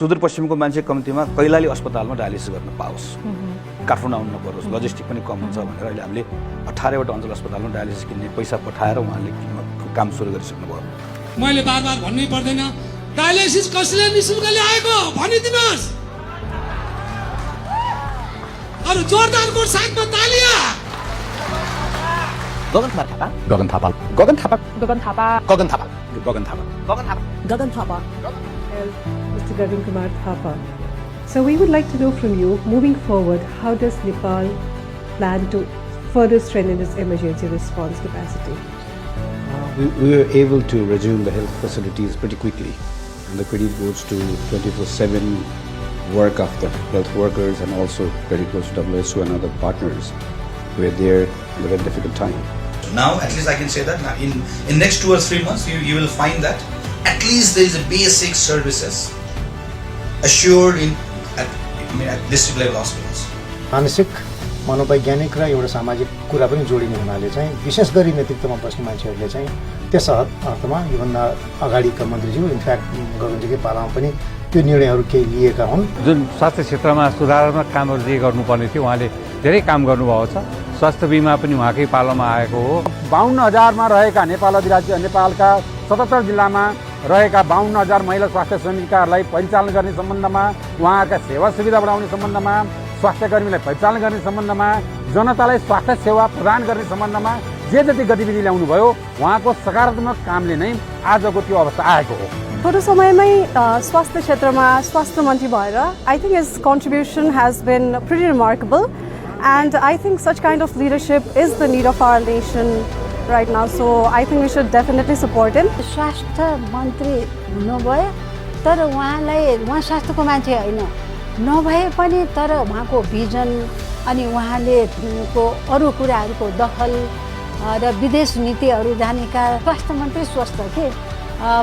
सुदूरपश्चिमको मान्छे कम्तीमा कैलाली अस्पतालमा डायलिसिस गर्न पाओस्, काठमाडौँ आउनु नपरोस्, लजिस्टिक पनि कम हुन्छ भनेर अहिले हामीले 18वटा अञ्चल अस्पतालमा डायलिसिस किन्ने पैसा पठाएर उहाँले काम सुरु गरिसक्नुभयो। मैले बार भन्नै पर्दैन, डायलिसिस कसले निशुल्क ल्याएको भनिदिनुहोस्। अरु जोरदारको साथमा तालिया। Gagan Thapa Gagan Thapa Gagan Thapa Gagan Thapa Gagan Thapa Gagan Thapa Gagan Thapa Gagan Thapa Mr. Gagan Kumar Thapa. So we would like to know from you, moving forward, how does Nepal plan to further strengthen its emergency response capacity? We were able to resume the health facilities pretty quickly, and the credit goes to 24/7 work of the health workers, and also credit goes to WSO and other partners who were there in a very difficult time. Now, at least I can say that now in next 2 or 3 months, you will find that at least there is a basic services assured at district level hospitals. मानसिक मनोवैज्ञानिक र एउटा सामाजिक कुरा पनि जोडिने हुनाले चाहिँ विशेष गरी नेतृत्वमा बस्ने मान्छेहरूले चाहिँ त्यस अर्थमा योभन्दा अगाडिका मन्त्रीज्यू इनफ्याक्ट गगनजीकै पालामा पनि त्यो निर्णयहरू केही लिएका हुन्। जुन स्वास्थ्य क्षेत्रमा सुधारात्मक कामहरू जे गर्नुपर्ने थियो उहाँले धेरै काम गर्नुभएको छ। स्वास्थ्य बिमा पनि उहाँकै पालामा आएको हो। 52,000मा रहेका नेपाल अधिराज्य नेपालका 77 जिल्लामा रहेका 52,000 महिला स्वास्थ्य समितिकाहरूलाई परिचालन गर्ने सम्बन्धमा, उहाँका सेवा सुविधा बढाउने सम्बन्धमा, स्वास्थ्य कर्मीलाई परिचालन गर्ने सम्बन्धमा, जनतालाई स्वास्थ्य सेवा प्रदान गर्ने सम्बन्धमा जे जति गतिविधि ल्याउनु भयो उहाँको सकारात्मक कामले नै आजको त्यो अवस्था आएको हो। छोटो समयमै स्वास्थ्य क्षेत्रमा स्वास्थ्य मन्त्री भएर I think his contribution has been pretty remarkable, and I think such kind of leadership is the need of our nation right now, so I think we should definitely support him. स्वास्थ्य मन्त्री हुनुभयो, तर उहाँ स्वास्थ्यको मान्छे होइन नभए पनि तर उहाँको भिजन अनि उहाँले को अरू कुराहरूको दखल र विदेश नीतिहरू जानेका स्वास्थ्य मन्त्री स्वस्थ के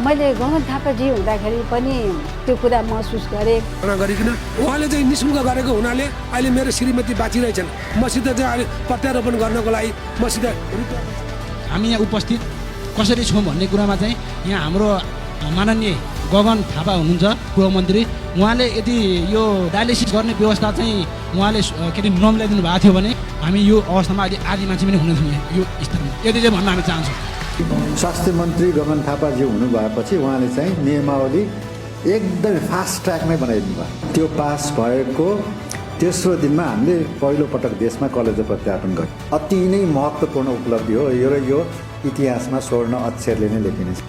मैले गगन थापाजी हुँदाखेरि पनि त्यो कुरा महसुस गरेँ। गरिकन उहाँले चाहिँ निशुल्क गरेको हुनाले अहिले मेरो श्रीमती बाँचिरहेछन्। मसित चाहिँ अहिले प्रत्यारोपण गर्नको लागि मसित हामी यहाँ उपस्थित कसरी छौँ भन्ने कुरामा चाहिँ यहाँ हाम्रो माननीय गगन थापा हुनुहुन्छ गृहमन्त्री, उहाँले यदि यो डायलिसिस गर्ने व्यवस्था चाहिँ उहाँले के अरे नमिलाइदिनु भएको थियो भने हामी यो अवस्थामा अहिले आदि मान्छे पनि हुने थियौँ यो स्तरमा। यति चाहिँ भन्न हामी चाहन्छौँ। स्वास्थ्य मन्त्री गगन थापाजी हुनुभएपछि उहाँले चाहिँ नियमावली एकदमै फास्ट ट्र्याकमै बनाइदिनु भयो। त्यो पास भएको तेस्रो दिनमा हामीले पहिलो पटक देशमा कलेजो प्रत्यारोपण गर्यौँ। अति नै महत्त्वपूर्ण उपलब्धि हो यो, र यो इतिहासमा स्वर्ण अक्षरले नै लेखिनेछ।